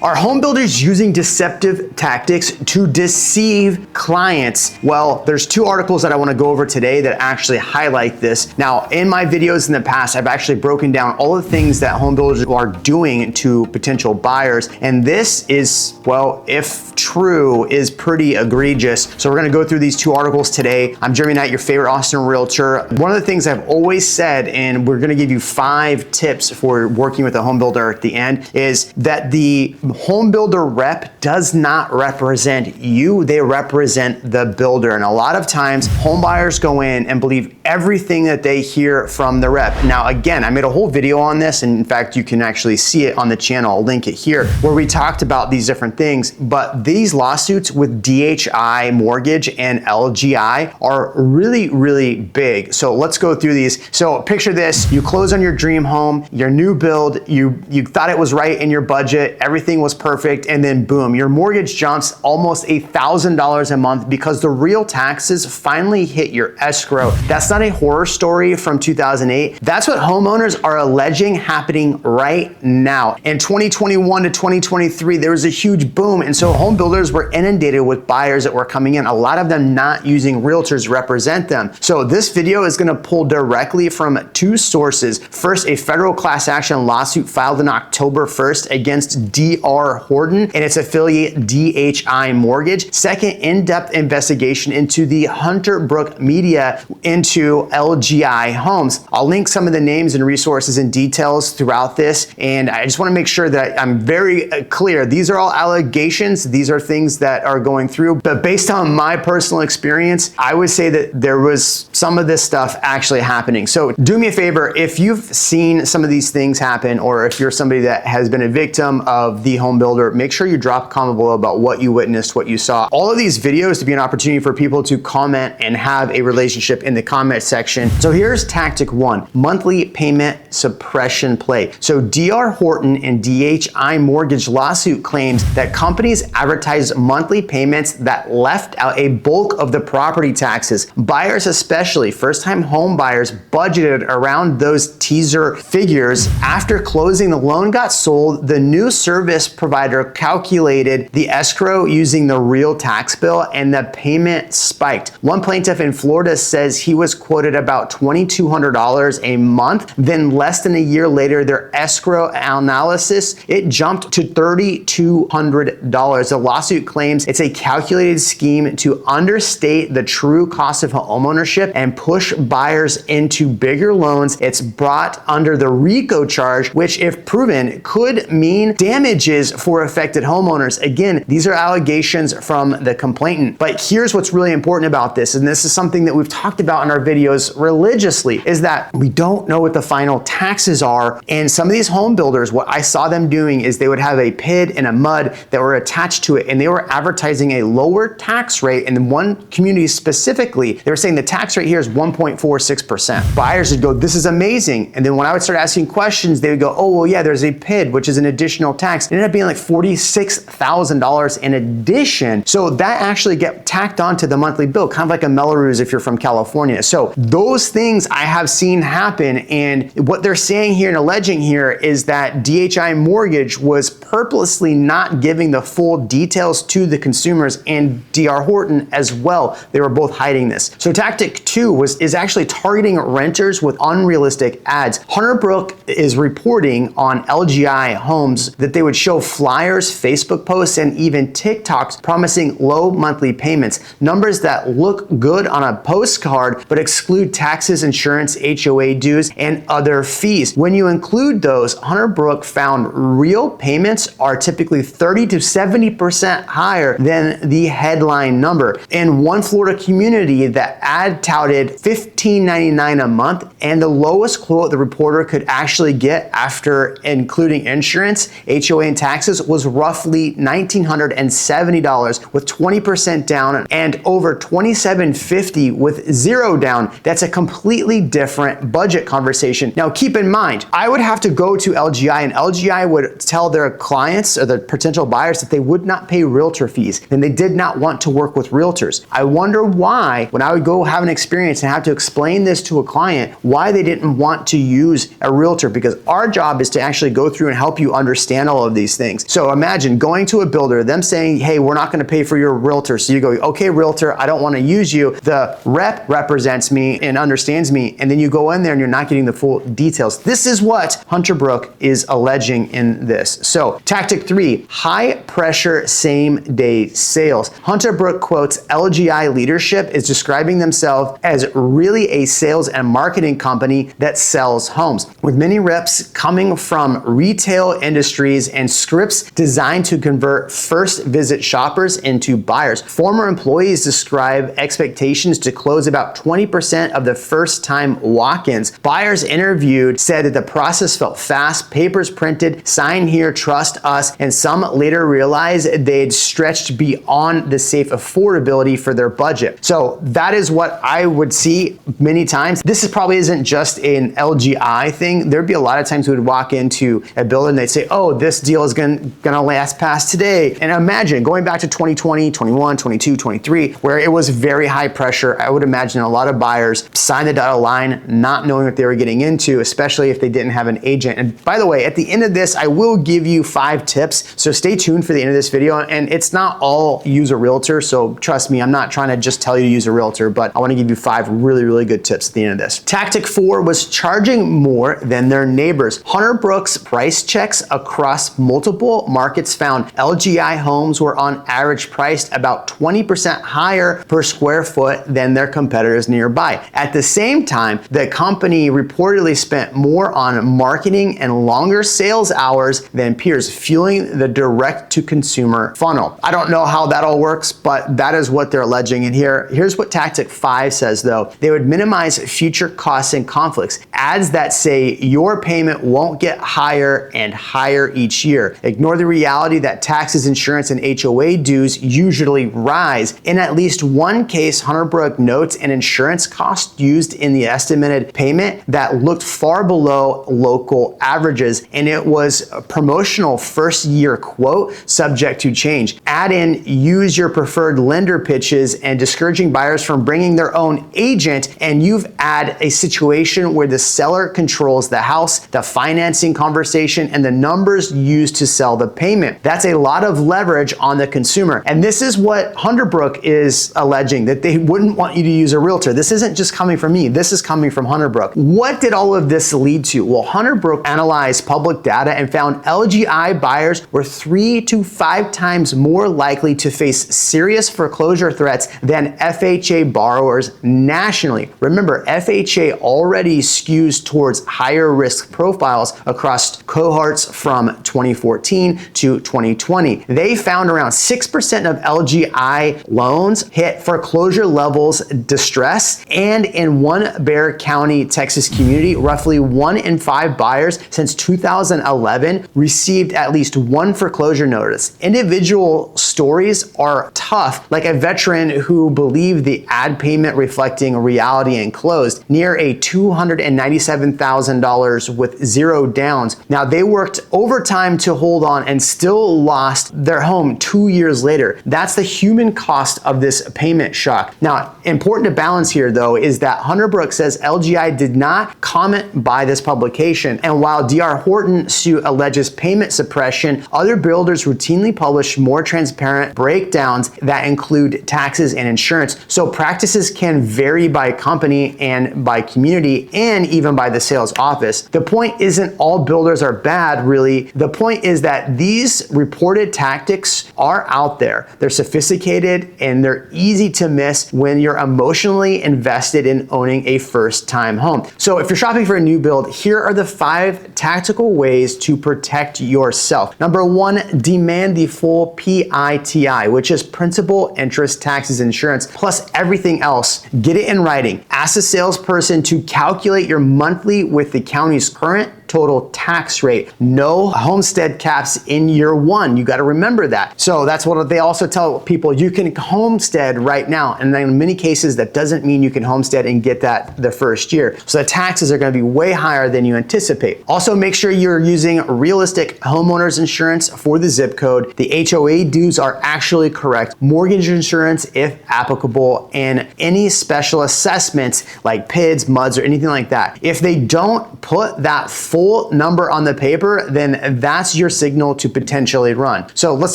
Are home builders using deceptive tactics to deceive clients? Well, there's two articles that I want to go over today that actually highlight this. Now, in my videos in the past, I've actually broken down all the things that home builders are doing to potential buyers. And this is, well, if true, is pretty egregious. So we're going to go through these two articles today. I'm Jeremy Knight, your favorite Austin realtor. One of the things I've always said, and we're going to give you 5 tips for working with a home builder at the end, is that the home builder rep does not represent you, they represent the builder. And a lot of times home buyers go in and believe everything that they hear from the rep. Now, again, I made a whole video on this, and in fact, you can actually see it on the channel. I'll link it here, where we talked about these different things. But these lawsuits with DHI Mortgage and LGI are really, really big. So let's go through these. So picture this: you close on your dream home, your new build, you thought it was right in your budget, everything was perfect, and then boom, your mortgage jumps almost $1,000 a month because the real taxes finally hit your escrow. That's not a horror story from 2008. That's what homeowners are alleging happening right now. In 2021 to 2023, there was a huge boom, and so home builders were inundated with buyers that were coming in, a lot of them not using realtors to represent them. So this video is going to pull directly from 2 sources. First, a federal class action lawsuit filed on October 1st against DR Horton and its affiliate DHI Mortgage. Second, in-depth investigation into the Hunter Brook media into LGI Homes. I'll link some of the names and resources and details throughout this, and I just want to make sure that I'm very clear. These are all allegations. These are things that are going through, but based on my personal experience, I would say that there was some of this stuff actually happening. So do me a favor, if you've seen some of these things happen, or if you're somebody that has been a victim of the home builder, make sure you drop a comment below about what you witnessed, what you saw. All of these videos to be an opportunity for people to comment and have a relationship in the comment section. So here's tactic 1, monthly payment suppression play. So DR Horton and DHI Mortgage lawsuit claims that companies advertise monthly payments that left out a bulk of the property taxes. Buyers, especially first-time home buyers, budgeted around those teaser figures. After closing, the loan got sold, the new service provider calculated the escrow using the real tax bill, and the payment spiked. One plaintiff in Florida says he was quoted about $2,200 a month. Then less than a year later, their escrow analysis, it jumped to $3,200. The lawsuit claims it's a calculated scheme to understate the true cost of homeownership and push buyers into bigger loans. It's brought under the RICO charge, which, if proven, could mean damages for affected homeowners. Again, these are allegations from the complainant. But here's what's really important about this, and this is something that we've talked about in our videos religiously, is that we don't know what the final taxes are. And some of these home builders, what I saw them doing is they would have a PID and a MUD that were attached to it, and they were advertising a lower tax rate. And in one community specifically, they were saying the tax rate here is 1.46%. Buyers would go, this is amazing. And then when I would start asking questions, they would go, oh, well, yeah, there's a PID, which is an additional tax. It ended up being like $46,000 in addition. So that actually get tacked onto the monthly bill, kind of like a Melrose if you're from California. So those things I have seen happen, and what they're saying here and alleging here is that DHI Mortgage was purposely not giving the full details to the consumers, and DR Horton as well. They were both hiding this. So tactic 2 is actually targeting renters with unrealistic ads. Hunter Brook is reporting on LGI Homes that they would show flyers, Facebook posts, and even TikToks promising low monthly payments, numbers that look good on a postcard but exclude taxes, insurance, HOA dues, and other fees. When you include those, Hunter Brook found real payments are typically 30 to 70% higher than the headline number. In one Florida community, the ad touted $15.99 a month, and the lowest quote the reporter could actually get after including insurance, HOA, and taxes was roughly $1,970 with 20% down and over $2,750 with 0 down. That's a completely different budget conversation. Now, keep in mind, I would have to go to LGI, and LGI would tell their clients or the potential buyers that they would not pay realtor fees, and they did not want to work with realtors. I wonder why, when I would go have an experience and have to explain this to a client, why they didn't want to use a realtor, because our job is to actually go through and help you understand all of these these things. So imagine going to a builder, them saying, hey, we're not going to pay for your realtor. So you go, okay, realtor, I don't want to use you. The rep represents me and understands me. And then you go in there and you're not getting the full details. This is what Hunter Brook is alleging in this. So tactic 3, high pressure same day sales. Hunter Brook quotes LGI leadership is describing themselves as really a sales and marketing company that sells homes, with many reps coming from retail industries and scripts designed to convert first visit shoppers into buyers. Former employees describe expectations to close about 20% of the first time walk-ins. Buyers interviewed said that the process felt fast, papers printed, sign here, trust us, and some later realized they'd stretched beyond the safe affordability for their budget. So that is what I would see many times. This probably isn't just an LGI thing. There'd be a lot of times we would walk into a building and they'd say, oh, this deal is gonna last past today. And imagine going back to 2020, 21, 22, 23, where it was very high pressure. I would imagine a lot of buyers signed the dotted line not knowing what they were getting into, especially if they didn't have an agent. And by the way, at the end of this, I will give you 5 tips. So stay tuned for the end of this video. And it's not all use a realtor. So trust me, I'm not trying to just tell you to use a realtor, but I want to give you 5 really, really good tips at the end of this. Tactic 4 was charging more than their neighbors. Hunter Brook's price checks across multiple markets found LGI homes were on average priced about 20% higher per square foot than their competitors nearby. At the same time, the company reportedly spent more on marketing and longer sales hours than peers, fueling the direct-to-consumer funnel. I don't know how that all works, but that is what they're alleging. And here's what tactic 5 says though. They would minimize future costs and conflicts. Ads that say your payment won't get higher and higher each year. Ignore the reality that taxes, insurance, and HOA dues usually rise. In at least one case, Hunter Brook notes an insurance cost used in the estimated payment that looked far below local averages, and it was a promotional first year quote subject to change. Add in use your preferred lender pitches and discouraging buyers from bringing their own agent, and you've had a situation where the seller controls the house, the financing conversation, and the numbers used to sell the payment. That's a lot of leverage on the consumer. And this is what Hunter Brook is alleging, that they wouldn't want you to use a realtor. This isn't just coming from me. This is coming from Hunter Brook. What did all of this lead to? Well, Hunter Brook analyzed public data and found LGI buyers were 3 to 5 times more likely to face serious foreclosure threats than FHA borrowers nationally. Remember, FHA already skews towards higher risk profiles across cohorts from 2014 to 2020. They found around 6% of LGI loans hit foreclosure levels distress, and in one Bexar County, Texas community, roughly 1 in 5 buyers since 2011 received at least one foreclosure notice. Individual stories are tough, like a veteran who believed the ad payment reflecting reality and closed near a $297,000 with 0 downs. Now, they worked overtime to hold on and still lost their home 2 years later. That's the human cost of this payment shock. Now, important to balance here though is that Hunter Brook says LGI did not comment by this publication, and while DR Horton suit alleges payment suppression, other builders routinely publish more transparent breakdowns that include taxes and insurance. So practices can vary by company and by community and even by the sales office. The point isn't all builders are bad, really. The point is that these reported tactics are out there. They're sophisticated and they're easy to miss when you're emotionally invested in owning a first-time home. So if you're shopping for a new build, here are the 5 tactical ways to protect yourself. Number 1, demand the full PITI, which is principal, interest, taxes, insurance, plus everything else. Get it in writing. Ask the salesperson to calculate your monthly with the county's current total tax rate. No homestead caps in year 1. You got to remember that. So that's what they also tell people. You can homestead right now. And then in many cases, that doesn't mean you can homestead and get that the first year. So the taxes are going to be way higher than you anticipate. Also, make sure you're using realistic homeowners insurance for the zip code. The HOA dues are actually correct. Mortgage insurance, if applicable, and any special assessments like PIDs, MUDs, or anything like that. If they don't put that full full number on the paper, then that's your signal to potentially run. So let's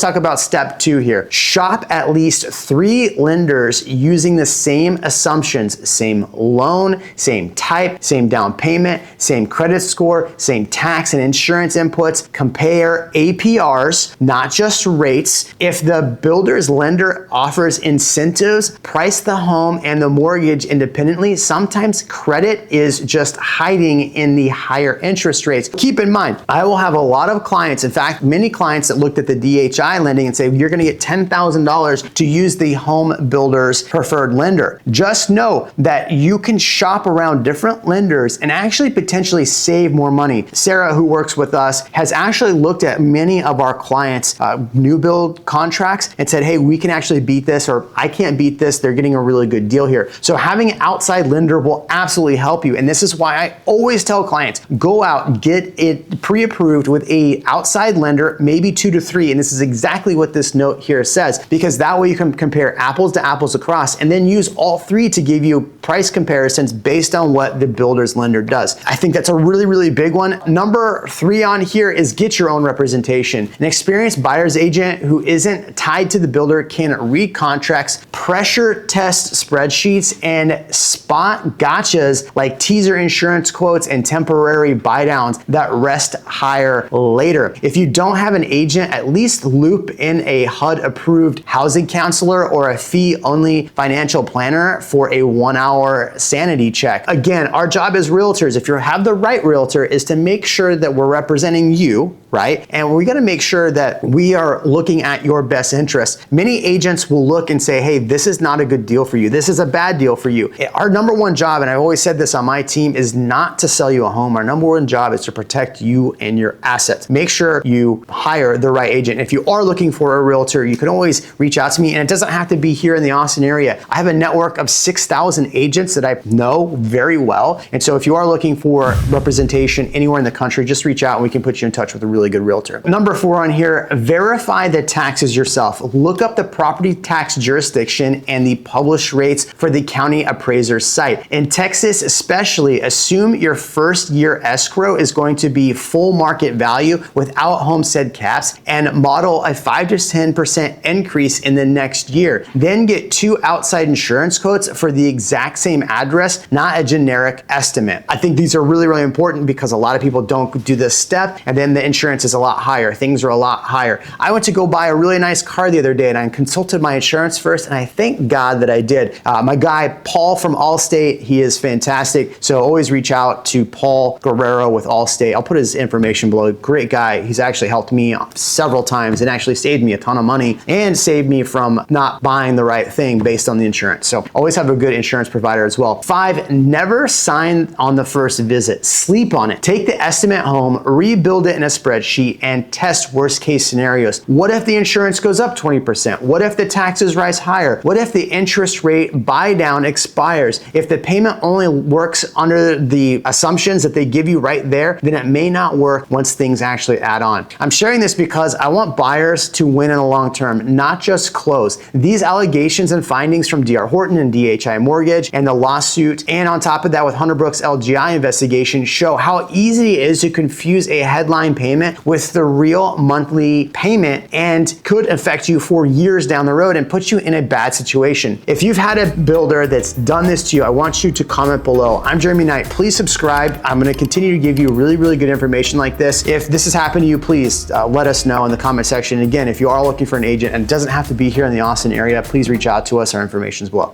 talk about step 2 here. Shop at least 3 lenders using the same assumptions, same loan, same type, same down payment, same credit score, same tax and insurance inputs. Compare APRs, not just rates. If the builder's lender offers incentives, price the home and the mortgage independently. Sometimes credit is just hiding in the higher interest rates. Keep in mind, I will have a lot of clients, in fact, many clients that looked at the DHI lending and say, you're gonna get $10,000 to use the home builder's preferred lender. Just know that you can shop around different lenders and actually potentially save more money. Sarah, who works with us, has actually looked at many of our clients' new build contracts and said, hey, we can actually beat this, or I can't beat this. They're getting a really good deal here. So having an outside lender will absolutely help you. And this is why I always tell clients, go out, get it pre-approved with a outside lender, maybe 2 to 3. And this is exactly what this note here says, because that way you can compare apples to apples across and then use all 3 to give you price comparisons based on what the builder's lender does. I think that's a really, really big one. Number 3 on here is get your own representation. An experienced buyer's agent who isn't tied to the builder can read contracts, pressure test spreadsheets, and spot gotchas like teaser insurance quotes and temporary buy downs that rest higher later. If you don't have an agent, at least loop in a HUD approved housing counselor or a fee only financial planner for a 1-hour sanity check. Again, our job as realtors, if you have the right realtor, is to make sure that we're representing you, right? And we got to make sure that we are looking at your best interest. Many agents will look and say, hey, this is not a good deal for you. This is a bad deal for you. Our number 1 job, and I've always said this on my team, is not to sell you a home. Our number 1 job is to protect you and your assets. Make sure you hire the right agent. If you are looking for a realtor, you can always reach out to me, and it doesn't have to be here in the Austin area. I have a network of 6,000 agents that I know very well. And so if you are looking for representation anywhere in the country, just reach out and we can put you in touch with a really good realtor. Number 4 on here, verify the taxes yourself. Look up the property tax jurisdiction and the published rates for the county appraiser site. In Texas especially, assume your first year escrow is going to be full market value without homestead caps and model a 5 to 10% increase in the next year. Then get 2 outside insurance quotes for the exact same address, not a generic estimate. I think these are really, really important because a lot of people don't do this step, and then the insurance is a lot higher. Things are a lot higher. I went to go buy a really nice car the other day and I consulted my insurance first, and I thank God that I did. My guy, Paul from Allstate, he is fantastic. So always reach out to Paul Guerrero with Allstate. I'll put his information below. Great guy. He's actually helped me several times and actually saved me a ton of money and saved me from not buying the right thing based on the insurance. So always have a good insurance provider as well. 5, never sign on the first visit. Sleep on it. Take the estimate home, rebuild it in a spreadsheet, and test worst case scenarios. What if the insurance goes up 20%? What if the taxes rise higher? What if the interest rate buy down expires? If the payment only works under the assumptions that they give you right there, then it may not work once things actually add on. I'm sharing this because I want buyers to win in the long term, not just close. These allegations and findings from DR Horton and DHI Mortgage and the lawsuit, and on top of that with Hunter Brooks LGI investigation, show how easy it is to confuse a headline payment with the real monthly payment and could affect you for years down the road and put you in a bad situation. If you've had a builder that's done this to you, I want you to comment below. I'm Jeremy Knight. Please subscribe. I'm going to continue to give you really, really good information like this. If this has happened to you, please let us know in the comment section. Again, if you are looking for an agent, and it doesn't have to be here in the Austin area, please reach out to us. Our information is below.